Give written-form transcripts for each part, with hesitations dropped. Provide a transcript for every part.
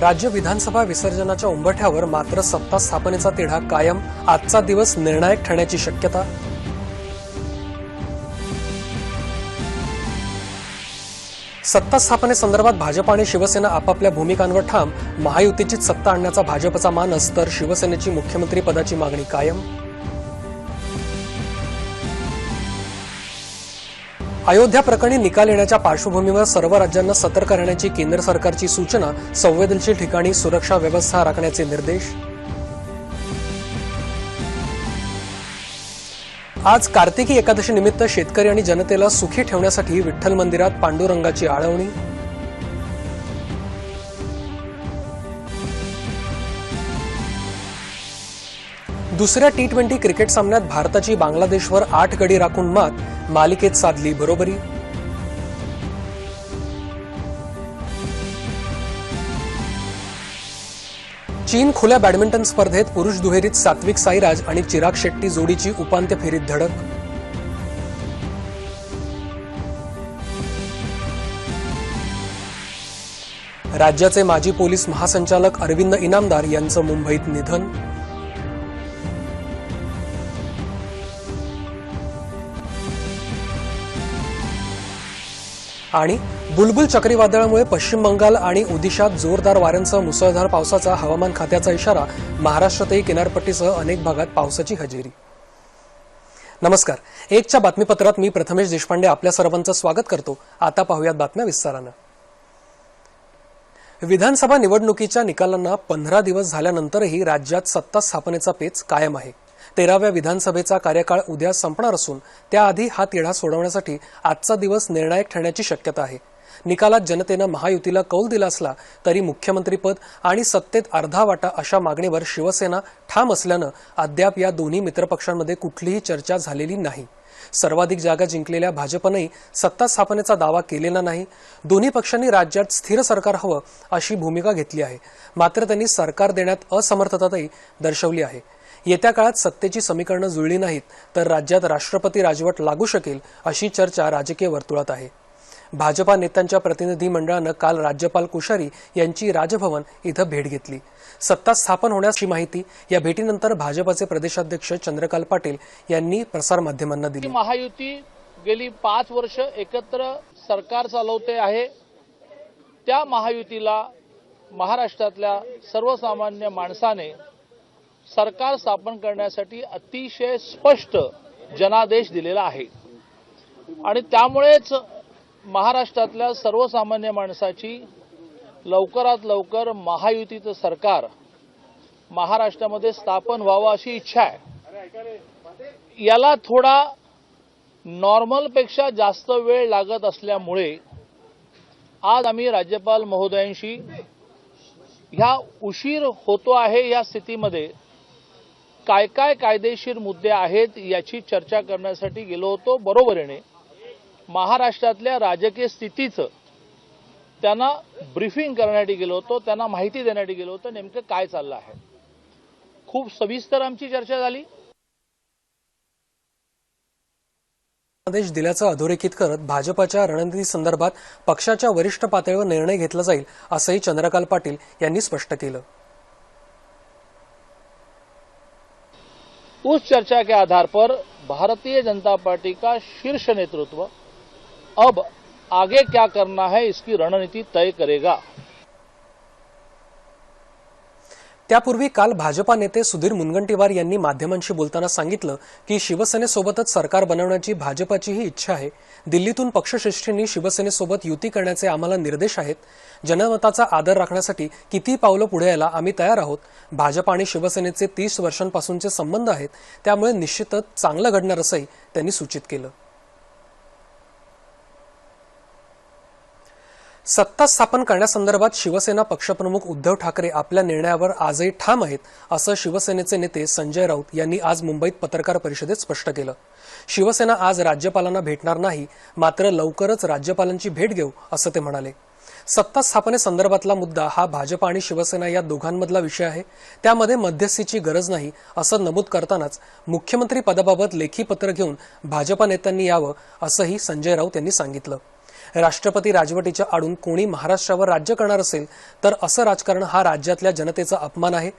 राज्य विधानसभा विसर्जनाच्या उंबरठ्यावर मात्र सत्ता स्थापनेचा तिढा कायम। आजचा दिवस निर्णायक ठरण्याची शक्यता। सत्ता स्थापनेसंदर्भात भाजप आणि शिवसेना आपापल्या भूमिकांवर ठाम। महायुतीचीच सत्ता आणण्याचा भाजपचा मानस तर शिवसेनेची मुख्यमंत्री पदाची मागणी कायम। अयोध्या प्रकरणी निकाल येण्याच्या पार्श्वभूमीवर सर्व राज्यांना सतर्क राहण्याची केंद्र सरकारची सूचना। संवेदनशील ठिकाणी सुरक्षा व्यवस्था राखण्याचे निर्देश। आज कार्तिकी एकादशी निमित्त शेतकरी आणि जनतेला सुखी ठेवण्यासाठी विठ्ठल मंदिरात पांडुरंगाची आळवणी। दुसऱ्या टी20 क्रिकेट सामन्यात भारताची बांगलादेशवर 8 गडी राखून मात। मालिकेत साधली बरोबरी। चीन खुल्या बॅडमिंटन स्पर्धेत पुरुष दुहेरीत सात्विक साईराज आणि चिराग शेट्टी जोडीची उपांत्य फेरीत धडक। राज्याचे माजी पोलीस महासंचालक अरविंद इनामदार यांचं मुंबईत निधन। आणि बुलबुल चक्रीवादळामुळे पश्चिम बंगाल आणि ओदिशात जोरदार वाऱ्यांसह मुसळधार पावसाचा हवामान खात्याचा इशारा। महाराष्ट्रातही किनारपट्टीसह अनेक भागात पावसाची हजेरी। नमस्कार, एकच्या बातमीपत्रात मी प्रथमेश देशपांडे आपल्या सर्वांचं स्वागत करतो। आता पाहूयात बातम्या विस्तारानं। विधानसभा निवडणुकीच्या निकालांना 15 दिवस झाल्यानंतरही राज्यात सत्ता स्थापनेचा पेच कायम आहे। 13व्या विधानसभेचा कार्यकाळ उद्या संपणार असून त्याआधी हा तिढा सोडवण्यासाठी आजचा दिवस निर्णायक ठरण्याची शक्यता आहे। निकालात जनतेनं महायुतीला कौल दिला असला तरी मुख्यमंत्रीपद आणि सत्तेत अर्धा वाटा अशा मागणीवर शिवसेना ठाम असल्यानं अद्याप या दोन्ही मित्रपक्षांमध्ये कुठलीही चर्चा झालेली नाही। सर्वाधिक जागा जिंकलेल्या भाजपनंही सत्ता स्थापनेचा दावा केलेला नाही। दोन्ही पक्षांनी राज्यात स्थिर सरकार हवं अशी भूमिका घेतली आहे, मात्र त्यांनी सरकार देण्यात असमर्थताही दर्शवली आहे। येत्या काळात सत्तेची समीकरणं जुळली नाहीत तर राज्यात राष्ट्रपती राजवट लागू शकेल अशी चर्चा राजकीय वर्तुळात आहे। भाजपा नेत्यांच्या प्रतिनिधी मंडळानं काल राज्यपाल कोश्यारी यांची राजभवन इथं भेट घेतली। सत्ता स्थापन होण्याची माहिती या भेटीनंतर भाजपचे प्रदेशाध्यक्ष चंद्रकांत पाटील यांनी प्रसारमाध्यमांना दिली। महायुती गेली 5 वर्ष एकत्र सरकार चालवते आहे। त्या महायुतीला महाराष्ट्रातल्या सर्वसामान्य माणसाने सरकार स्थापन करण्यासाठी अतिशय स्पष्ट जनादेश दिलेला आहे आणि त्यामुळेच महाराष्ट्रातल्या सर्वसामान्य माणसाची लवकरात लवकर महायुतीचं सरकार महाराष्ट्रामध्ये स्थापन व्हावं अशी इच्छा आहे। याला थोडा नॉर्मलपेक्षा जास्त वेळ लागत असल्यामुळे आज आम्ही राज्यपाल महोदयांशी ह्या उशीर होतो आहे या स्थितीमध्ये काय काय कायदेशीर मुद्दे आहेत याची चर्चा करण्यासाठी गेलो होतो। बरोबरीने महाराष्ट्रातल्या राजकीय स्थितीचं त्यांना ब्रीफिंग करण्यासाठी गेलो होतो, त्यांना माहिती देण्यासाठी गेलो होतो नेमकं काय चाललं आहे। खूप सविस्तर आमची चर्चा झाली। आदेश दिल्याचं अधोरेखित करत भाजपच्या रणनीती संदर्भात पक्षाच्या वरिष्ठ पातळीवर निर्णय घेतला जाईल असंही चंद्रकांत पाटील यांनी स्पष्ट केलं। उस चर्चा के आधार पर भारतीय जनता पार्टी का शीर्ष नेतृत्व अब आगे क्या करना है इसकी रणनीति तय करेगा। त्यापूर्वी काल भाजपा नेते सुधीर मुनगंटीवार यांनी माध्यमांशी बोलताना सांगितलं की शिवसेनेसोबतच सरकार बनवण्याची भाजपचीही इच्छा आहे। दिल्लीतून पक्षश्रेष्ठींनी शिवसेनेसोबत युती करण्याचे आम्हाला निर्देश आहेत। जनमताचा आदर राखण्यासाठी किती पावलं पुढे यायला आम्ही तयार आहोत। भाजप आणि शिवसेनेचे 30 वर्षांपासूनचे संबंध आहेत, त्यामुळे निश्चितच चांगलं घडणार असंही त्यांनी सूचित केलं। सत्ता स्थापन करण्यासंदर्भात शिवसेना पक्षप्रमुख उद्धव ठाकरे आपल्या निर्णयावर आजही ठाम आहेत असं शिवसेनेचे नेते संजय राऊत यांनी आज मुंबईत पत्रकार परिषदेत स्पष्ट केलं। शिवसेना आज राज्यपालांना भेटणार नाही, मात्र लवकरच राज्यपालांची भेट घेऊ असं ते म्हणाले। सत्ता स्थापनेसंदर्भातला मुद्दा हा भाजप आणि शिवसेना या दोघांमधला विषय आहे, त्यामध्ये मध्यस्थीची गरज नाही असं नमूद करतानाच मुख्यमंत्री पदाबाबत लेखी पत्र घेऊन भाजपा नेत्यांनी यावं असंही संजय राऊत यांनी सांगितलं। राष्ट्रपती राजवटीच्या आडून कोणी महाराष्ट्रावर राज्य करणार असेल तर असं राजकारण हा राज्यातल्या जनतेचा अपमान आहे.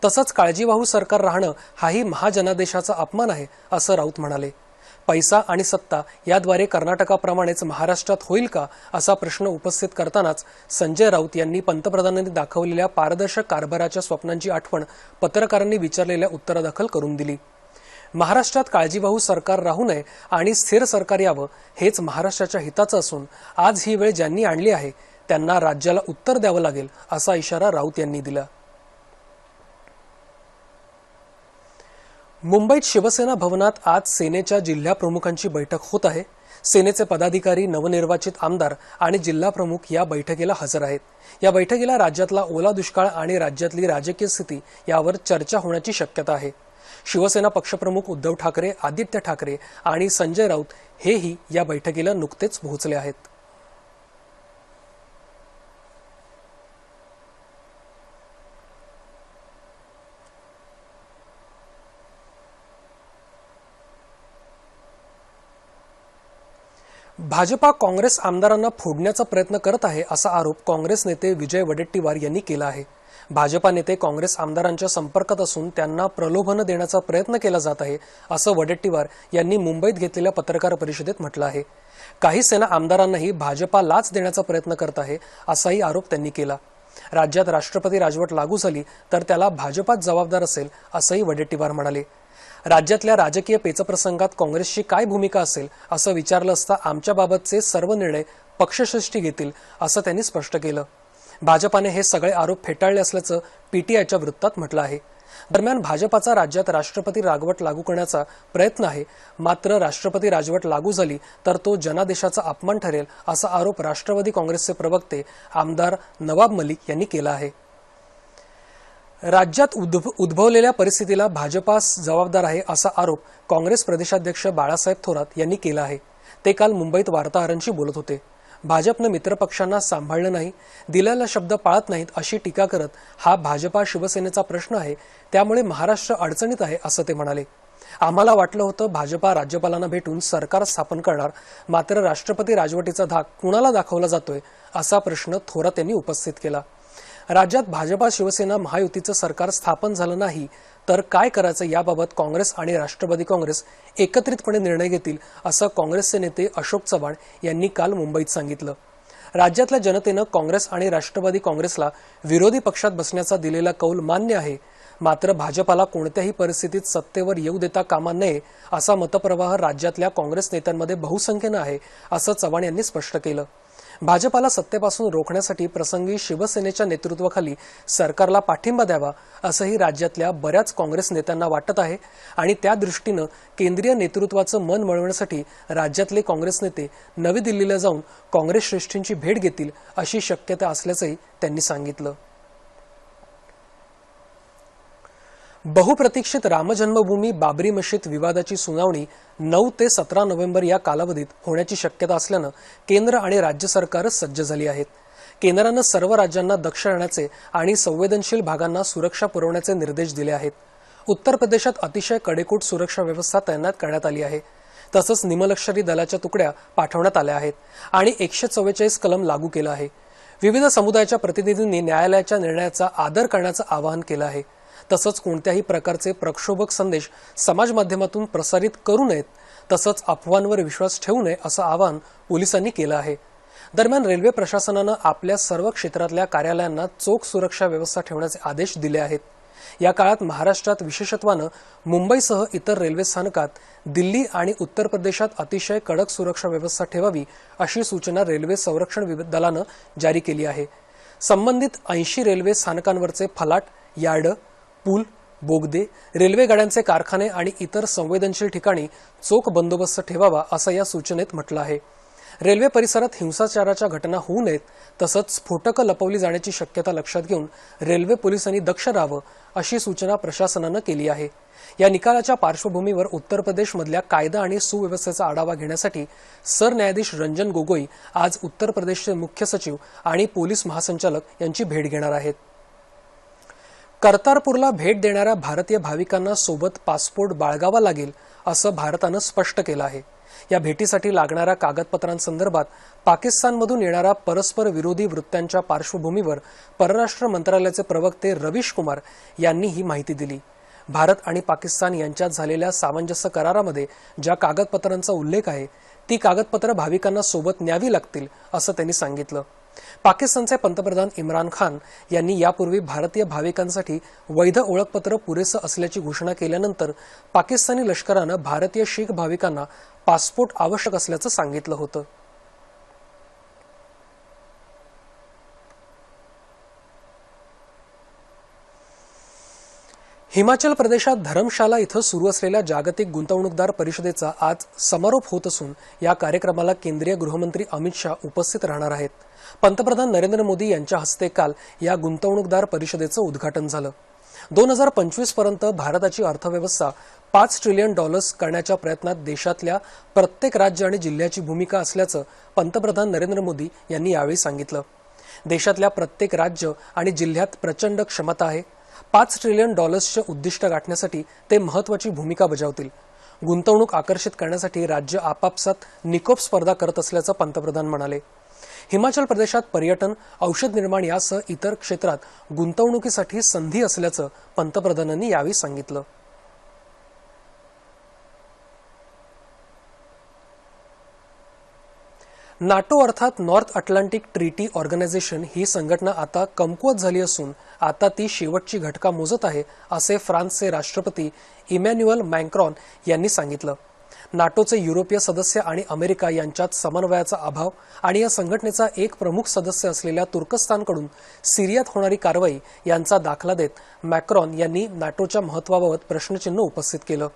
तसंच काळजीवाहू सरकार राहणं हाही महाजनादेशाचा अपमान आहे असं राऊत म्हणाले. पैसा आणि सत्ता याद्वारे कर्नाटकाप्रमाणेच महाराष्ट्रात होईल का असा प्रश्न उपस्थित करतानाच संजय राऊत यांनी पंतप्रधानांनी दाखवलेल्या पारदर्शक कारभाराच्या स्वप्नांची आठवण पत्रकारांनी विचारलेल्या उत्तरादाखल करून दिली. महाराष्ट्रात काळजीवाहू सरकार राहू नये आणि स्थिर सरकार यावं हेच महाराष्ट्राच्या हिताचं असून आज ही वेळ ज्यांनी आणली आहे त्यांना राज्याला उत्तर द्यावं लागेल असा इशारा राऊत यांनी दिला. मुंबईत शिवसेना भवनात आज सेनेच्या जिल्हा प्रमुखांची बैठक होत आहे. सेनेचे पदाधिकारी, नवनिर्वाचित आमदार आणि जिल्हा प्रमुख या बैठकीला हजर आहेत. या बैठकीला राज्यातला ओला दुष्काळ आणि राज्यातली राजकीय स्थिती यावर चर्चा होण्याची शक्यता आहे. शिवसेना पक्षप्रमुख उद्धव ठाकरे, आदित्य ठाकरे आणि संजय राऊत हेही या बैठकीला नुकतेच पोहोचले आहेत. भाजपा काँग्रेस आमदारांना फोडण्याचा प्रयत्न करत आहे असा आरोप काँग्रेस नेते विजय वडेट्टीवार यांनी केला आहे. भाजपा नेते काँग्रेस आमदारांच्या संपर्कात असून त्यांना प्रलोभन देण्याचा प्रयत्न केला जात आहे असं वडेट्टीवार यांनी मुंबईत घेतलेल्या पत्रकार परिषदेत म्हटलं आहे. काही सेना आमदारांनाही भाजपा लाच देण्याचा प्रयत्न करत आहे असाही आरोप त्यांनी केला. राज्यात राष्ट्रपती राजवट लागू झाली तर त्याला भाजपाच जबाबदार असेल असंही वडेट्टीवार म्हणाले. राज्यातल्या राजकीय पेचप्रसंगात काँग्रेसची काय भूमिका असेल असं विचारलं असता आमच्याबाबतचे सर्व निर्णय पक्षश्रेष्ठी घेतील असं त्यांनी स्पष्ट केलं. भाजपाने हे सगळे आरोप फेटाळले असल्याचं पीटीआयच्या वृत्तात म्हटलं आहे. दरम्यान भाजपाचा राज्यात राष्ट्रपती राजवट लागू करण्याचा प्रयत्न आहे. मात्र राष्ट्रपती राजवट लागू झाली तर तो जनादेशाचा अपमान ठरेल असा आरोप राष्ट्रवादी काँग्रेसचे प्रवक्ते आमदार नवाब मलिक यांनी केला आहे. राज्यात उद्भवलेल्या परिस्थितीला भाजपा जबाबदार आहे असा आरोप काँग्रेस प्रदेशाध्यक्ष बाळासाहेब थोरात यांनी केला आहे. ते काल मुंबईत वार्ताहरांशी बोलत होते. भाजपनं मित्रपक्षांना सांभाळलं नाही, दिलेला शब्द पाळत नाहीत अशी टीका करत हा भाजपा शिवसेनेचा प्रश्न आहे, त्यामुळे महाराष्ट्र अडचणीत आहे असं ते म्हणाले. आम्हाला वाटलं होतं भाजपा राज्यपालांना भेटून सरकार स्थापन करणार, मात्र राष्ट्रपती राजवटीचा धाक कुणाला दाखवला जातोय असा प्रश्न थोरात यांनी उपस्थित केला. राज्यात भाजपा शिवसेना महायुतीचं सरकार स्थापन झालं नाही तर काय करायचं याबाबत काँग्रेस आणि राष्ट्रवादी काँग्रेस एकत्रितपणे निर्णय घेतील असं काँग्रेसचे नेते अशोक चव्हाण यांनी काल मुंबईत सांगितलं. राज्यातल्या जनतेनं काँग्रेस आणि राष्ट्रवादी काँग्रेसला विरोधी पक्षात बसण्याचा दिलेला कौल मान्य आहे, मात्र भाजपाला कोणत्याही परिस्थितीत सत्तेवर येऊ देता कामा नये असा मतप्रवाह राज्यातल्या काँग्रेस नेत्यांमध्ये बहुसंख्येनं आहे असं चव्हाण यांनी स्पष्ट केलं. भाजपाला सत्तेपासून रोखण्यासाठी प्रसंगी शिवसेनेच्या नेतृत्वाखाली सरकारला पाठिंबा द्यावा असंही राज्यातल्या बऱ्याच काँग्रेस नेत्यांना वाटत आहे आणि त्या दृष्टीनं केंद्रीय नेतृत्वाचं मन वळवण्यासाठी राज्यातले काँग्रेस नेते नवी दिल्लीला जाऊन काँग्रेस श्रेष्ठींची भेट घेतील अशी शक्यता असल्याचंही त्यांनी सांगितलं. बहुप्रतीक्षित रामजन्मभूमी बाबरी मशीद विवादाची सुनावणी 9 ते 17 नोव्हेंबर या कालावधीत होण्याची शक्यता असल्यानं केंद्र आणि राज्य सरकारं सज्ज झाली आहेत. केंद्रानं सर्व राज्यांना दक्ष राहण्याचे आणि संवेदनशील भागांना सुरक्षा पुरवण्याचे निर्देश दिले आहेत. उत्तर प्रदेशात अतिशय कडेकोट सुरक्षा व्यवस्था तैनात करण्यात आली आहे. तसंच निमलष्करी दलाच्या तुकड्या पाठवण्यात आल्या आहेत आणि 144 कलम लागू केलं आहे. विविध समुदायाच्या प्रतिनिधींनी न्यायालयाच्या निर्णयाचा आदर करण्याचं आवाहन केलं आहे. तसंच कोणत्याही प्रकारचे प्रक्षोभक संदेश समाज माध्यमातून प्रसारित करू नयेत, तसंच अफवांवर विश्वास ठेवू नये असं आवाहन पोलिसांनी केलं आहे. दरम्यान रेल्वे प्रशासनानं आपल्या सर्व क्षेत्रातल्या कार्यालयांना चोख सुरक्षा व्यवस्था ठेवण्याचे आदेश दिले आहेत. या काळात महाराष्ट्रात विशेषत्वानं मुंबईसह इतर रेल्वे स्थानकात दिल्ली आणि उत्तर प्रदेशात अतिशय कडक सुरक्षा व्यवस्था ठेवावी अशी सूचना रेल्वे संरक्षण दलानं जारी केली आहे. संबंधित 80 रेल्वे स्थानकांवरचे फलाट, यार्ड, पूल, बोगदे, रेल्वे गाड्यांचे कारखाने आणि इतर संवेदनशील ठिकाणी चोख बंदोबस्त ठेवावा असं या सूचनेत म्हटलं आहे. रेल्वे परिसरात हिंसाचाराच्या घटना होऊ नयेत, तसंच स्फोटकं लपवली जाण्याची शक्यता लक्षात घेऊन रेल्वे पोलिसांनी दक्ष राहावं अशी सूचना प्रशासनानं केली आहे. या निकालाच्या पार्श्वभूमीवर उत्तर प्रदेशमधल्या कायदा आणि सुव्यवस्थेचा आढावा घेण्यासाठी सरन्यायाधीश रंजन गोगोई आज उत्तर प्रदेशचे मुख्य सचिव आणि पोलीस महासंचालक यांची भेट घेणार आहेत. कर्तारपूरला भेट देणाऱ्या भारतीय भाविकांना सोबत पासपोर्ट बाळगावा लागेल असं भारतानं स्पष्ट केलं आहे. या भेटीसाठी लागणाऱ्या कागदपत्रांसंदर्भात पाकिस्तानमधून येणाऱ्या परस्पर विरोधी वृत्तांच्या पार्श्वभूमीवर परराष्ट्र मंत्रालयाचे प्रवक्ते रवीश कुमार यांनी ही माहिती दिली। भारत आणि पाकिस्तान यांच्यात झालेल्या सामंजस्य करारामध्ये ज्या कागदपत्रांचा उल्लेख आहे ती कागदपत्र भाविकांना सोबत न्यावी लागतील असं त्यांनी सांगितलं। पाकिस्तानचे पंतप्रधान इम्रान खान यांनी यापूर्वी भारतीय भाविकांसाठी वैध ओळखपत्र पुरेसं असल्याची घोषणा केल्यानंतर पाकिस्तानी लष्करानं भारतीय शीख भाविकांना पासपोर्ट आवश्यक असल्याचं सांगितलं होतं। हिमाचल प्रदेशात धर्मशाला इथं सुरू असलेल्या जागतिक गुंतवणूकदार परिषदेचा आज समारोप होत असून या कार्यक्रमाला केंद्रीय गृहमंत्री अमित शाह उपस्थित राहणार आहेत। पंतप्रधान नरेंद्र मोदी यांच्या हस्ते काल या गुंतवणूकदार परिषदेचं उद्घाटन झालं। 2025 पर्यंत भारताची अर्थव्यवस्था $5 ट्रिलियन करण्याच्या प्रयत्नात देशातल्या प्रत्येक राज्य आणि जिल्ह्याची भूमिका असल्याचं पंतप्रधान नरेंद्र मोदी यांनी यावेळी सांगितलं। देशातल्या प्रत्येक राज्य आणि जिल्ह्यात प्रचंड क्षमता आहे। $5 ट्रिलियन उद्दिष्ट गाठण्यासाठी ते महत्त्वाची भूमिका बजावतील। गुंतवणूक आकर्षित करण्यासाठी राज्य आपापसात निकोप स्पर्धा करत असल्याचं पंतप्रधान म्हणाले। हिमाचल प्रदेशात पर्यटन, औषध निर्माण यासह इतर क्षेत्रात गुंतवणुकीसाठी संधी असल्याचं पंतप्रधानांनी यावेळी सांगितलं। नाटो अर्थात नॉर्थ अटलांटिक ट्रीटी ऑर्गनायझेशन ही संघटना आता कमकुवत झाली असून आता ती शेवटची घटका मोजत आहे असे फ्रान्सचे राष्ट्रपती इमॅन्युअल मॅक्रॉन यांनी सांगितलं। नाटोचे युरोपीय सदस्य आणि अमेरिका यांच्यात समन्वयाचा अभाव आणि या संघटनेचा एक प्रमुख सदस्य असलेल्या तुर्कस्तानकडून सिरियात होणारी कारवाई यांचा दाखला देत मॅक्रॉन यांनी नाटोच्या महत्त्वाबाबत प्रश्नचिन्ह उपस्थित केलं।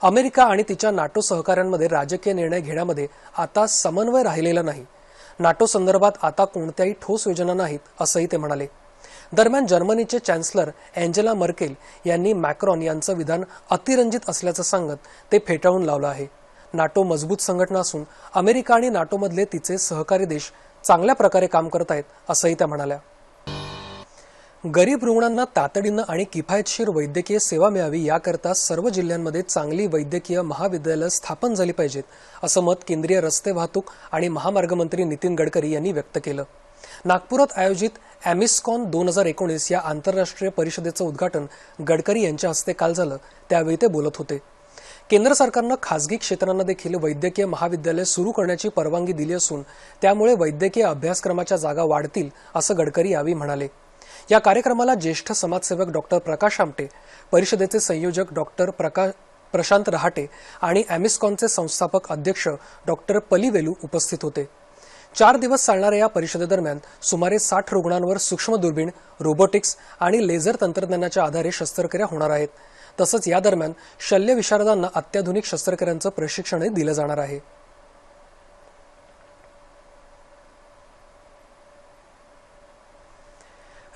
अमेरिका आणि तिच्या नाटो सहकाऱ्यांमध्ये राजकीय निर्णय घेण्यामध्ये आता समन्वय राहिलेला नाही। नाटो संदर्भात आता कोणत्याही ठोस योजना नाहीत असंही ते म्हणाले। दरम्यान जर्मनीचे चॅन्सलर अँजेला मर्केल यांनी मॅक्रॉन यांचं विधान अतिरंजित असल्याचं सांगत ते फेटाळून लावलं आहे। नाटो मजबूत संघटना असून अमेरिका आणि नाटोमधले तिचे सहकारी देश चांगल्या प्रकारे काम करत आहेत असंही त्या म्हणाल्या। गरीब रुग्णांना तातडीनं आणि किफायतशीर वैद्यकीय सेवा मिळावी याकरता सर्व जिल्ह्यांमध्ये चांगली वैद्यकीय महाविद्यालयं स्थापन झाली पाहिजेत असं मत केंद्रीय रस्ते वाहतूक आणि महामार्ग मंत्री नितीन गडकरी यांनी व्यक्त केलं। नागपुरात आयोजित ॲमिस्कॉन 2019 या आंतरराष्ट्रीय परिषदेचं उद्घाटन गडकरी यांच्या हस्ते काल झालं, त्यावेळी ते बोलत होते। केंद्र सरकारनं खासगी क्षेत्रांना देखील वैद्यकीय महाविद्यालय सुरू करण्याची परवानगी दिली असून त्यामुळे वैद्यकीय अभ्यासक्रमाच्या जागा वाढतील असं गडकरी यावेळी म्हणाले। या कार्यक्रमाला ज्येष्ठ समाजसेवक डॉक्टर प्रकाश आमटे, परिषदेचे संयोजक डॉक्टर प्रशांत रहाटे आणि ॲमिस्कॉनचे संस्थापक अध्यक्ष डॉक्टर पलिवेलू उपस्थित होते। 4 दिवस चालणाऱ्या या परिषदेदरम्यान सुमारे 60 रुग्णांवर सूक्ष्म दुर्बीण, रोबोटिक्स आणि लेझर तंत्रज्ञानाच्या आधारे शस्त्रक्रिया होणार आहेत। तसंच या दरम्यान शल्यविशारदांना अत्याधुनिक शस्त्रक्रियांचं प्रशिक्षणही दिलं जाणार आहे।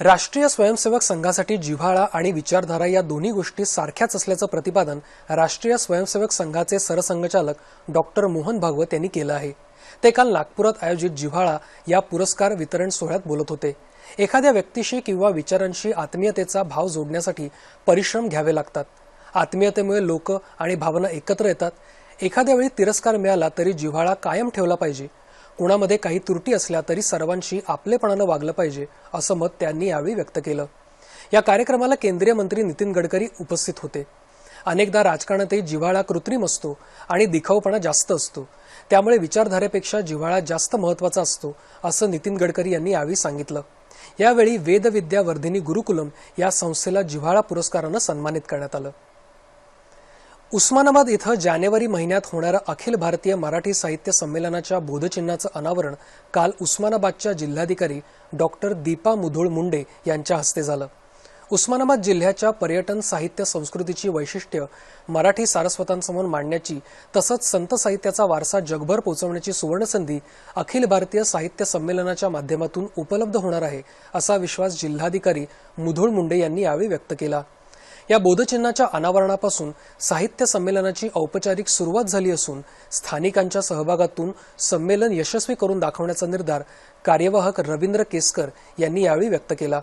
राष्ट्रीय स्वयंसेवक संघासाठी जिव्हाळा आणि विचारधारा या दोन्ही गोष्टी सारख्याच असल्याचं प्रतिपादन राष्ट्रीय स्वयंसेवक संघाचे सरसंघचालक डॉक्टर मोहन भागवत यांनी केलं आहे। ते काल नागपुरात आयोजित जिव्हाळा या पुरस्कार वितरण सोहळ्यात बोलत होते। एखाद्या व्यक्तीशी किंवा विचारांशी आत्मीयतेचा भाव जोडण्यासाठी परिश्रम घ्यावे लागतात। आत्मीयतेमुळे लोक आणि भावना एकत्र येतात। एखाद्या वेळी तिरस्कार मिळाला तरी जिव्हाळा कायम ठेवला पाहिजे। कुणामध्ये काही त्रुटी असल्या तरी सर्वांशी आपलेपणानं वागलं पाहिजे असं मत त्यांनी यावेळी व्यक्त केलं। या कार्यक्रमाला केंद्रीय मंत्री नितीन गडकरी उपस्थित होते। अनेकदा राजकारणातही जिव्हाळा कृत्रिम असतो आणि दिखाऊपणा जास्त असतो, त्यामुळे विचारधारेपेक्षा जिव्हाळा जास्त महत्त्वाचा असतो असं नितीन गडकरी यांनी यावेळी सांगितलं। यावेळी वेदविद्या वर्धिनी गुरुकुलम या संस्थेला जिव्हाळा पुरस्कारानं सन्मानित करण्यात आलं। उस्मानाबाद इथं जानेवारी महिन्यात होणाऱ्या अखिल भारतीय मराठी साहित्य संमेलनाच्या बोधचिन्हाचं अनावरण काल उस्मानाबादच्या जिल्हाधिकारी डॉक्टर दीपा मुधोळ मुंडे यांच्या हस्ते झालं। उस्मानाबाद जिल्ह्याच्या पर्यटन, साहित्य, संस्कृतीची वैशिष्ट्य मराठी सारस्वतांसमोर मांडण्याची तसंच संत साहित्याचा वारसा जगभर पोहोचवण्याची सुवर्णसंधी अखिल भारतीय साहित्य संमेलनाच्या माध्यमातून उपलब्ध होणार आहे असा विश्वास जिल्हाधिकारी मुधोळ मुंडे यांनी यावेळी व्यक्त केला। या बोधचिन्हाच्या अनावरणापासून साहित्य संमेलनाची औपचारिक सुरुवात झाली असून स्थानिकांच्या सहभागातून संमेलन यशस्वी करून दाखवण्याचा निर्धार कार्यवाहक रवींद्र केसकर यांनी यावेळी व्यक्त केला।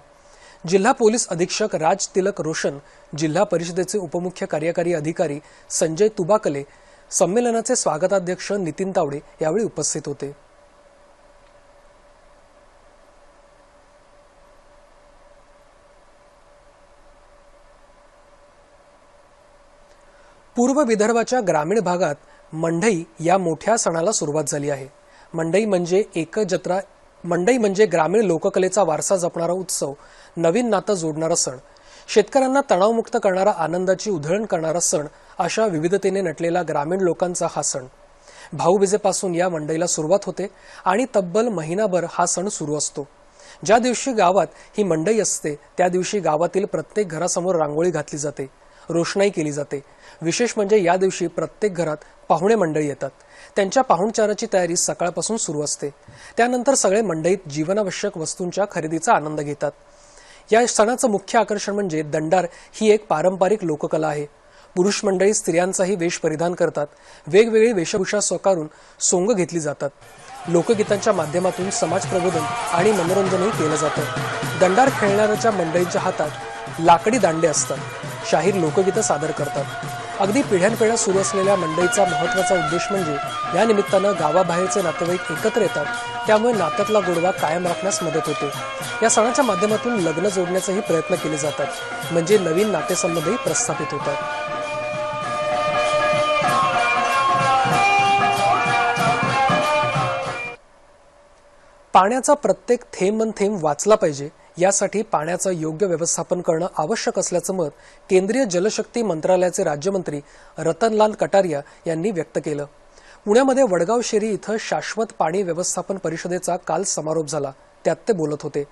जिल्हा पोलीस अधीक्षक राज तिलक रोशन, जिल्हा परिषदेचे उपमुख्य कार्यकारी अधिकारी संजय तुबाकले, संमेलनाचे स्वागताध्यक्ष नितीन तावडे यावेळी उपस्थित होते। पूर्व विदर्भाच्या ग्रामीण भागात मंडई या मोठ्या सणाला सुरुवात झाली आहे। मंडई म्हणजे ग्रामीण लोककलेचा वारसा जपणारा उत्सव, नवीन नातं जोडणारा सण, शेतकऱ्यांना तणावमुक्त करणारा, आनंदाची उधळण करणारा सण, अशा विविधतेने नटलेला ग्रामीण लोकांचा हा सण। भाऊबीजेपासून या मंडईला सुरुवात होते आणि तब्बल महिनाभर हा सण सुरू असतो। ज्या दिवशी गावात ही मंडई असते त्या दिवशी गावातील प्रत्येक घरासमोर रांगोळी घातली जाते, रोषणाई केली जाते। विशेष म्हणजे या दिवशी प्रत्येक घरात पाहुणे मंडळी येतात। त्यांच्या पाहुणचाराची तयारी सकाळपासून सुरू असते। त्यानंतर सगळे मंडईत जीवनावश्यक वस्तूंच्या खरेदीचा आनंद घेतात। या सणाचं मुख्य आकर्षण म्हणजे दंडार ही एक पारंपरिक लोककला आहे। पुरुष मंडळी स्त्रियांचाही वेश परिधान करतात। वेगवेगळी वेशभूषा स्वीकारून सोंग घेतली जातात। लोकगीतांच्या माध्यमातून समाज प्रबोधन आणि मनोरंजनही केलं जातं। दंडार खेळणाऱ्याच्या मंडळींच्या हातात लाकडी दांडे असतात। शाहीर लोकगीतं सादर करतात। अगदी पिढ्यानपिढ्या सुरू असलेल्या मंडईचा महत्त्वाचा उद्देश म्हणजे या निमित्तानं गावाबाहेरचे नातेवाईक एकत्र येतात, त्यामुळे नात्यातला गोडवा कायम राखण्यास मदत होते। या सणाच्या माध्यमातून लग्न जोडण्याचाही प्रयत्न केले जातात, म्हणजे नवीन नातेसंबंधही प्रस्थापित होतात। पाण्याचा प्रत्येक थेंब वाचला पाहिजे, यासाठी पाण्याचं योग्य व्यवस्थापन करणं आवश्यक असल्याचं मत केंद्रीय जलशक्ती मंत्रालयाचे राज्यमंत्री रतनलाल कटारिया यांनी व्यक्त केलं। पुण्यामध्ये वडगाव शेरी इथं शाश्वत पाणी व्यवस्थापन परिषदेचा काल समारोप झाला, त्यात ते बोलत होते।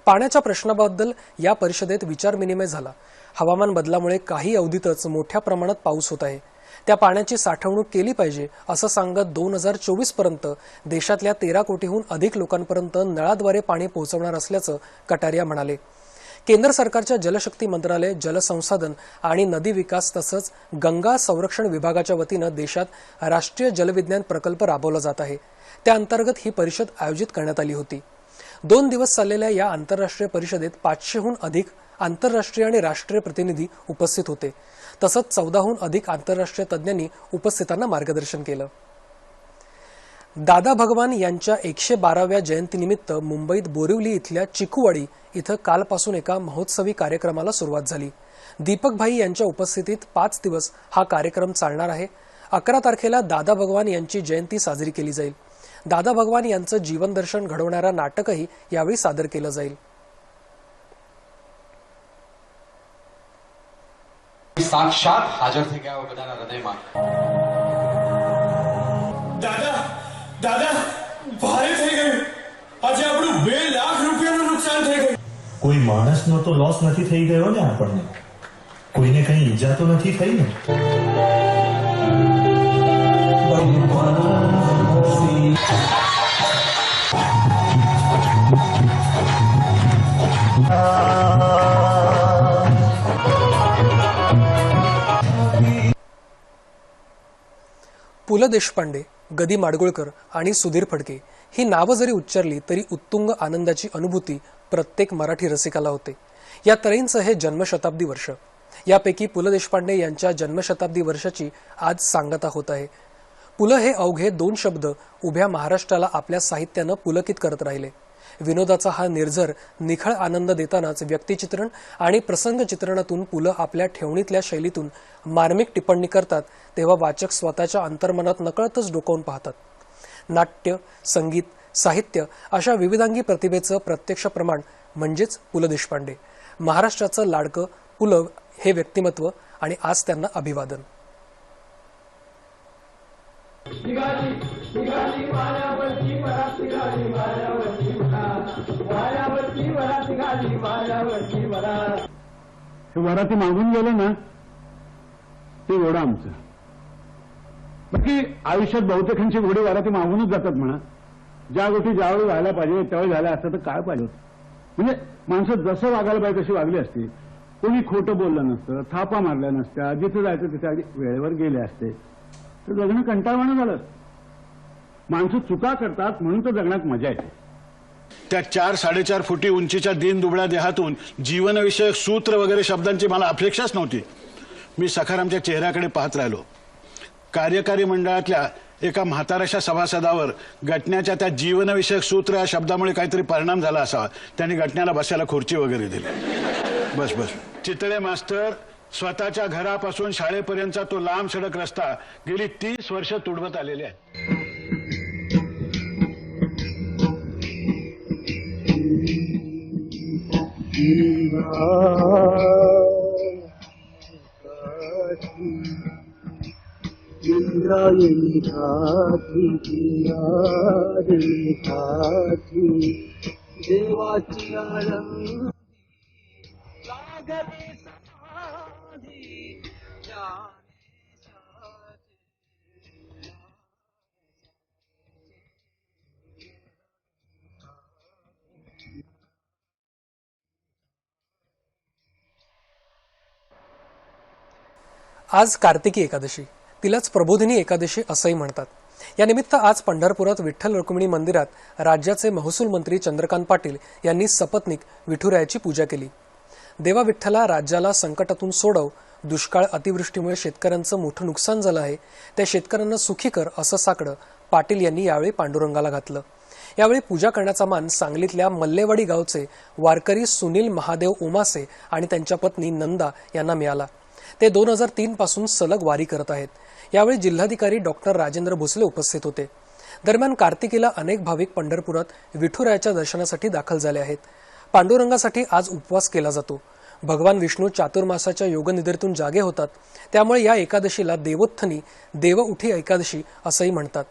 पाण्याच्या प्रश्नाबद्दल या परिषदेत विचारविनिमय झाला। हवामान बदलामुळे काही अवधीतच मोठ्या प्रमाणात पाऊस होत आहे, त्या पाण्याची साठवणूक केली पाहिजे असं सांगत 2024 पर्यंत देशातल्या 13 कोटीहून अधिक लोकांपर्यंत नळाद्वारे पाणी पोहोचवणार असल्याचं कटारिया म्हणाले। केंद्र सरकारच्या जलशक्ती मंत्रालय, जलसंसाधन आणि नदी विकास तसंच गंगा संरक्षण विभागाच्या वतीनं देशात राष्ट्रीय जलविज्ञान प्रकल्प राबवला जात आहे। त्या अंतर्गत ही परिषद आयोजित करण्यात आली होती। 2 दिवस चाललेल्या या आंतरराष्ट्रीय परिषदेत 500हून अधिक आंतरराष्ट्रीय आणि राष्ट्रीय प्रतिनिधी उपस्थित होते। तसंच 14हून अधिक आंतरराष्ट्रीय तज्ज्ञांनी उपस्थितांना मार्गदर्शन केलं। दादा भगवान यांच्या 112व्या जयंतीनिमित्त मुंबईत बोरिवली इथल्या चिकूवाडी इथं कालपासून एका महोत्सवी कार्यक्रमाला सुरुवात झाली। दीपक भाई यांच्या उपस्थितीत 5 दिवस हा कार्यक्रम चालणार आहे। 11 तारखेला दादा भगवान यांची जयंती साजरी केली जाईल। दादा भगवान यांचं जीवन दर्शन घडवणारा नाटकही यावेळी सादर केलं जाईल। साक्षात हाजर થઈ ગયા બધાના હૃદયમાં। દાદા દાદા ભારે થઈ ગયું। આજે આપણું 2 લાખ રૂપિયાનું નુકસાન થઈ ગયું। કોઈ માણસનો તો લોસ નથી થઈ ગયો ને આપણને? કોઈને કઈ ઈજા તો નથી થઈ ને? पु ल देशपांडे, गदी माडगुळकर आणि सुधीर फडके ही नावं जरी उच्चारली तरी उत्तुंग आनंदाची अनुभूती प्रत्येक मराठी रसिकाला होते। या तऱ्हेंचं हे जन्मशताब्दी वर्ष। यापैकी पु ल देशपांडे यांच्या जन्मशताब्दी वर्षाची आज सांगता होत आहे। पु ल हे अवघे 2 शब्द उभ्या महाराष्ट्राला आपल्या साहित्यानं पुलकित करत राहिले। विनोदाचा हा निर्झर निखळ आनंद देतानाच व्यक्तिचित्रण आणि प्रसंग चित्रणातून पु ल आपल्या ठेवणीतल्या शैलीतून मार्मिक टिप्पणी करतात, तेव्हा वाचक स्वतःच्या अंतर्मनात नकळतच डोकावून पाहतात। नाट्य, संगीत, साहित्य अशा विविधांगी प्रतिभेचं प्रत्यक्ष प्रमाण म्हणजेच पु ल देशपांडे। महाराष्ट्राचं लाडकं पु ल हे व्यक्तिमत्व आणि आज त्यांना अभिवादन। वराती मागून गेलं ना ते एवढं आमचं। बाकी आयुष्यात बहुतेकांची घोडी वराती मागूनच जातात म्हणा। ज्या गोष्टी ज्यावेळी व्हायला पाहिजे त्यावेळी झाल्या असतात तर काय पाहिजे होतं? म्हणजे माणसं जसं वागायला पाहिजे तशी वागली असती। कोणी खोटं बोललं नसतं, थापा मारल्या नसत्या, जिथे जायचं तिथे अगदी वेळेवर गेले असते तर जगणं कंटाळवाणं झालं। माणसं चुका करतात म्हणून तर जगण्यात मजा येते। त्या 4-4.5 फुटी उंचीच्या दीन दुबळ्या देहातून जीवनविषयक सूत्र वगैरे शब्दांची मला अपेक्षाच नव्हती। मी सखारामच्या चेहऱ्याकडे पाहत राहिलो। कार्यकारी मंडळातल्या एका म्हाताऱ्याच्या सभासदावर घटनेच्या त्या जीवनविषयक सूत्र या शब्दामुळे काहीतरी परिणाम झाला असावा. त्यांनी घटनेला बसायला खुर्ची वगैरे दिली. बस बस. चितळे मास्तर स्वतःच्या घरापासून शाळेपर्यंतचा तो लांब सडक रस्ता गेली 30 वर्ष तुडवत आलेले आहे. इंद्रायणी ठाठी देवाची आळंदी लागली समाधी आज कार्तिकी एकादशी, तिलाच प्रबोधिनी एकादशी असंही म्हणतात. या निमित्त आज पंढरपुरात विठ्ठल रुक्मिणी मंदिरात राज्याचे महसूल मंत्री चंद्रकांत पाटील यांनी सपत्नीक विठुरायाची पूजा केली. देवा विठ्ठला, राज्याला संकटातून सोडव. दुष्काळ अतिवृष्टीमुळे शेतकऱ्यांचं मोठं नुकसान झालं आहे, त्या शेतकऱ्यांना सुखी कर असं साकडं पाटील यांनी यावेळी पांडुरंगाला घातलं. यावेळी पूजा करण्याचा मान सांगलीतल्या मल्लेवाडी गावचे वारकरी सुनील महादेव उमासे आणि त्यांच्या पत्नी नंदा यांना मिळाला. ते 2003 पासून सलग वारी करत आहेत. यावेळी जिल्हाधिकारी डॉक्टर राजेंद्र भोसले उपस्थित होते. दरम्यान कार्तिकीला अनेक भाविक पंढरपुरात विठुरायाच्या दर्शनासाठी दाखल झाले आहेत. पांडुरंगासाठी आज उपवास केला जातो. भगवान विष्णू चातुर्मासाच्या योगनिद्रेतून जागे होतात, त्यामुळे या एकादशीला देवोत्थनी, देवउठी एकादशी असंही म्हणतात.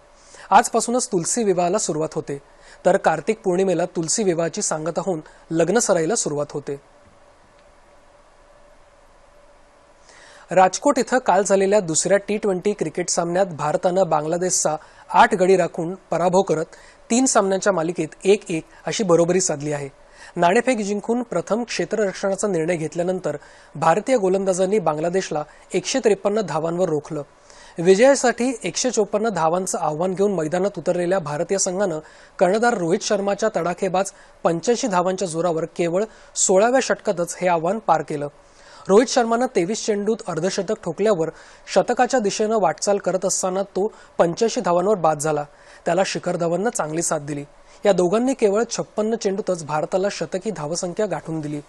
आजपासूनच तुलसी विवाहाला सुरुवात होते, तर कार्तिक पौर्णिमेला तुलसी विवाहाची सांगता होऊन लग्नसराईला सुरुवात होते. राजकोट इथं काल झालेल्या दुसऱ्या T20 क्रिकेट सामन्यात भारतानं बांगलादेशचा 8 गडी राखून पराभव करत 3 सामन्यांच्या मालिकेत 1-1 अशी बरोबरी साधली आहे. नाणेफेक जिंकून प्रथम क्षेत्ररक्षणाचा निर्णय घेतल्यानंतर भारतीय गोलंदाजांनी बांगलादेशला 153 धावांवर रोखलं. विजयासाठी 154 धावांचं आव्हान घेऊन मैदानात उतरलेल्या भारतीय संघानं कर्णधार रोहित शर्माच्या तडाखेबाज 85 धावांच्या जोरावर केवळ 16व्या षटकातच हे आव्हान पार केलं. रोहित शर्मानं 23 चेंडूत अर्धशतक ठोकल्यावर शतकाच्या दिशेनं वाटचाल करत असताना तो 85 धावांवर बाद झाला. त्याला शिखर धवननं चांगली साथ दिली. या दोघांनी केवळ 56 चेंडूतच भारताला शतकी धावसंख्या गाठून दिली.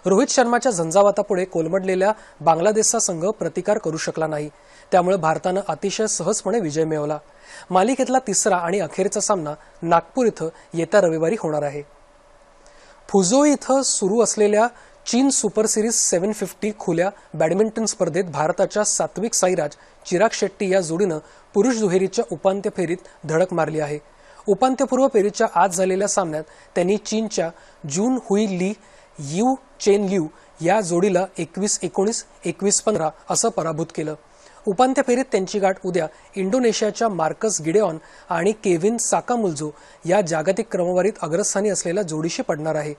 रोहित शर्माच्या झंझावातापुढे कोलमडलेल्या बांगलादेशचा संघ प्रतिकार करू शकला नाही, त्यामुळे भारतानं अतिशय सहजपणे विजय मिळवला. मालिकेतला तिसरा आणि अखेरचा सामना नागपूर इथं येत्या रविवारी होणार आहे. फुझोऊ इथं सुरू असलेल्या चीन सुपर सिरीज 750 खुल्या बॅडमिंटन स्पर्धेत भारताच्या सात्विक साईराज, चिराग शेट्टी या जोडीनं पुरुष दुहेरीच्या उपांत्य फेरीत धडक मारली आहे. उपांत्यपूर्व फेरीच्या आज झालेल्या सामन्यात त्यांनी चीनच्या जून हुई ली, यू चेन लिऊ या जोडीला 21-19, 21-15 असं पराभूत केलं. उपांत्य फेरीत त्यांची गाठ उद्या इंडोनेशियाच्या मार्कस गिडेऑन आणि केव्हिन साकामुल्जो या जागतिक क्रमवारीत अग्रस्थानी असलेल्या जोडीशी पडणार आहे.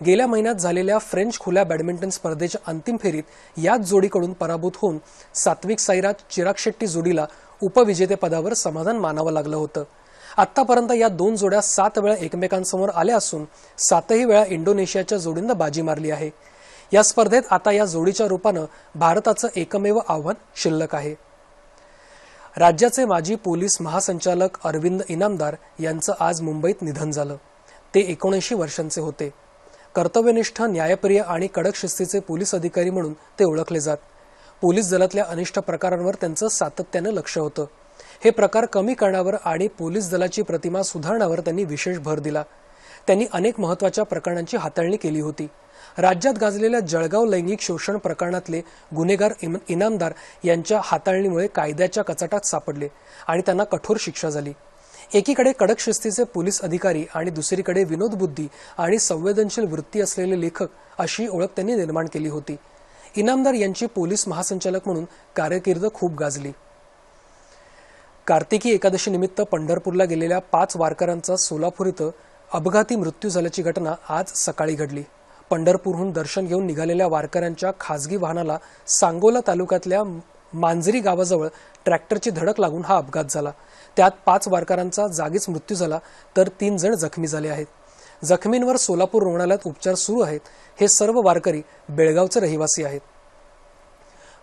गेल्या महिन्यात झालेल्या फ्रेंच खुल्या बॅडमिंटन स्पर्धेच्या अंतिम फेरीत याच जोडीकडून पराभूत होऊन सात्विक साईराज, चिराग शेट्टी जोडीला उपविजेतेपदावर समाधान मानावं लागलं होतं. आतापर्यंत या दोन जोड्या 7 वेळा एकमेकांसमोर आल्या असून 7ही वेळा इंडोनेशियाच्या जोडीनं बाजी मारली आहे. या स्पर्धेत आता या जोडीच्या रूपानं भारताचं एकमेव आव्हान शिल्लक आहे. राज्याचे माजी पोलीस महासंचालक अरविंद इनामदार यांचं आज मुंबईत निधन झालं. ते 79 वर्षांचे होते. कर्तव्यनिष्ठ, न्यायप्रिय आणि कडक शिस्तीचे पोलीस अधिकारी म्हणून ते ओळखले जात. पोलीस दलातल्या अनिष्ट प्रकारांवर त्यांचं सातत्यानं लक्ष होतं. हे प्रकार कमी करण्यावर आणि पोलीस दलाची प्रतिमा सुधारण्यावर त्यांनी विशेष भर दिला. त्यांनी अनेक महत्त्वाच्या प्रकरणांची हाताळणी केली होती. राज्यात गाजलेल्या जळगाव लैंगिक शोषण प्रकरणातले गुन्हेगार इनामदार यांच्या हाताळणीमुळे कायद्याच्या कचाटात सापडले आणि त्यांना कठोर शिक्षा झाली. एकीकडे कडक शिस्तीचे पोलीस अधिकारी आणि दुसरीकडे विनोदबुद्धी आणि संवेदनशील वृत्ती असलेले लेखक अशी ओळख त्यांनी निर्माण केली होती. इनामदार यांची पोलीस महासंचालक म्हणून कारकीर्द खूप गाजली. कार्तिकी एकादशी निमित्त पंढरपूरला गेलेल्या 5 वारकऱ्यांचा सोलापूर इथं अपघाती मृत्यू झाल्याची घटना आज सकाळी घडली. पंढरपूरहून दर्शन घेऊन निघालेल्या वारकऱ्यांच्या खासगी वाहनाला सांगोला तालुक्यातल्या मांजरी गावाजवळ ट्रॅक्टरची धडक लागून हा अपघात झाला. त्यात 5 वारकऱ्यांचा जागीच मृत्यू झाला, तर 3 जण जखमी झाले आहेत. जखमींवर सोलापूर रुग्णालयात उपचार सुरू आहेत. हे सर्व वारकरी बेळगावचे रहिवासी आहेत.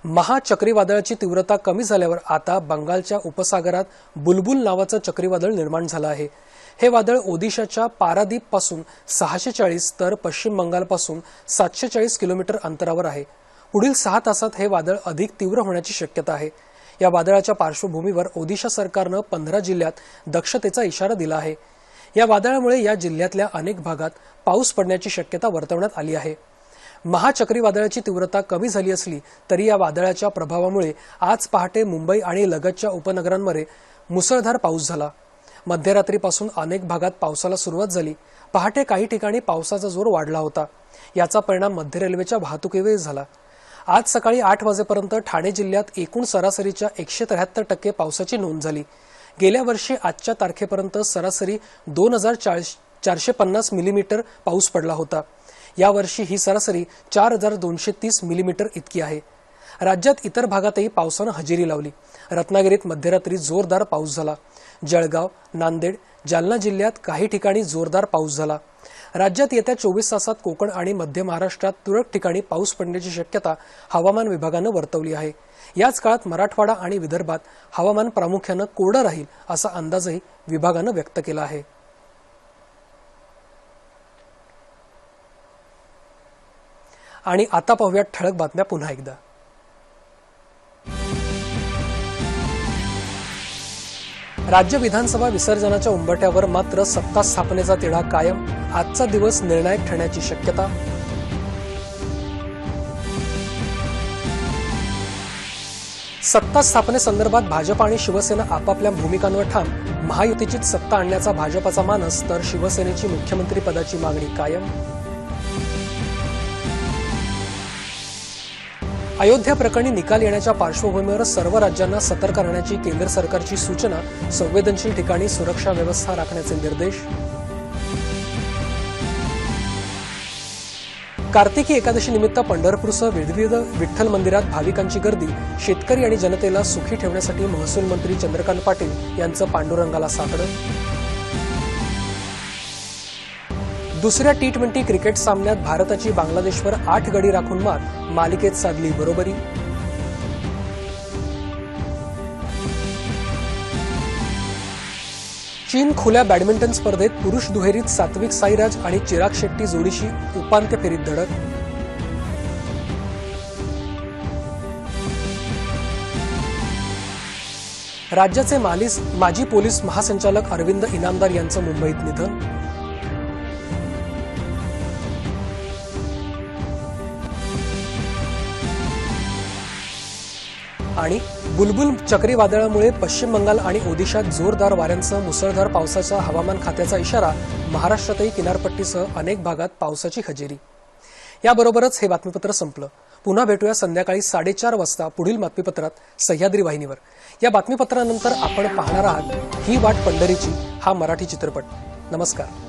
महा चक्रीवादळाची तीव्रता कमी झाल्यावर आता बंगालच्या उपसागरात बुलबुल नावाचं चक्रीवादळ निर्माण झालं आहे. हे वादळ ओदिशाच्या पारादीपपासून 640 तर पश्चिम बंगालपासून 740 किलोमीटर अंतरावर आहे. पुढील 6 तासात हे वादळ अधिक तीव्र होण्याची शक्यता आहे. या वादळाच्या पार्श्वभूमीवर ओदिशा सरकारनं 15 जिल्ह्यात दक्षतेचा इशारा दिला आहे. या वादळामुळे या जिल्ह्यातल्या अनेक भागात पाऊस पडण्याची शक्यता वर्तवण्यात आली आहे. महा चक्रीवादळाची तीव्रता कमी झाली असली तरी या वादळाच्या प्रभावामुळे आज पहाटे मुंबई आणि लगतच्या उपनगरांमध्ये मुसळधार पाऊस झाला. मध्यरात्रीपासून अनेक भागात पावसाला सुरुवात झाली. पहाटे काही ठिकाणी पावसाचा जोर वाढला होता. याचा परिणाम मध्य रेल्वेच्या वाहतुकीवर झाला. आज सकाळी 8 वाजेपर्यंत ठाणे जिल्ह्यात एकूण सरासरीच्या 173% पावसाची नोंद झाली. गेल्या वर्षी आजच्या तारखेपर्यंत सरासरी 2450 मिलीमीटर पाऊस पडला होता. यावर्षी ही सरासरी 4230 मिलीमीटर इतकी आहे. राज्यात इतर भागातही पावसानं हजेरी लावली. रत्नागिरीत मध्यरात्री जोरदार पाऊस झाला. जळगाव, नांदेड, जालना जिल्ह्यात काही ठिकाणी जोरदार पाऊस झाला. राज्यात येत्या 24 तासात कोकण आणि मध्य महाराष्ट्रात तुरळक ठिकाणी पाऊस पडण्याची शक्यता हवामान विभागानं वर्तवली आहे. याच काळात मराठवाडा आणि विदर्भात हवामान प्रामुख्यानं कोरडं राहील असा अंदाजही विभागानं व्यक्त केला आहे. आणि आता पाहूयात ठळक बातम्या पुन्हा एकदा. राज्य विधानसभा विसर्जनाच्या उंबरठ्यावर मात्र सत्ता स्थापनेचा तिढा कायम. आजचा दिवस निर्णायक ठरण्याची शक्यता. सत्ता स्थापनेसंदर्भात भाजप आणि शिवसेना आपापल्या भूमिकांवर ठाम. महायुतीचीच सत्ता आणण्याचा भाजपचा मानस तर शिवसेनेची मुख्यमंत्री पदाची मागणी कायम. अयोध्या प्रकरणी निकाल येण्याच्या पार्श्वभूमीवर सर्व राज्यांना सतर्क राहण्याची केंद्र सरकारची सूचना. संवेदनशील ठिकाणी सुरक्षा व्यवस्था राखण्याचे निर्देश. कार्तिकी एकादशी निमित्त पंढरपूरसह विविध विठ्ठल मंदिरात भाविकांची गर्दी. शेतकरी आणि जनतेला सुखी ठेवण्यासाठी महसूल मंत्री चंद्रकांत पाटील यांचं पांडुरंगाला साकडं. दुसऱ्या T20 क्रिकेट सामन्यात भारताची बांगलादेशवर 8 गडी राखून मात. मालिकेत साधली बरोबरी. चीन खुल्या बॅडमिंटन स्पर्धेत पुरुष दुहेरीत सात्विक साईराज आणि चिराग शेट्टी जोडीशी उपांत्य फेरीत धडक. राज्याचे माजी पोलीस महासंचालक अरविंद इनामदार यांचं मुंबईत निधन. आणि बुलबुल चक्रीवादळामुळे पश्चिम बंगाल आणि ओदिशात जोरदार वाऱ्यांसह मुसळधार पावसाचा हवामान खात्याचा इशारा. महाराष्ट्रातही किनारपट्टीसह अनेक भागात पावसाची हजेरी. याबरोबरच हे बातमीपत्र संपलं. पुन्हा भेटूया संध्याकाळी 4:30 वाजता पुढील बातमीपत्रात सह्याद्री वाहिनीवर. या बातमीपत्रानंतर आपण पाहणार आहात ही वाट पंढरीची हा मराठी चित्रपट. नमस्कार.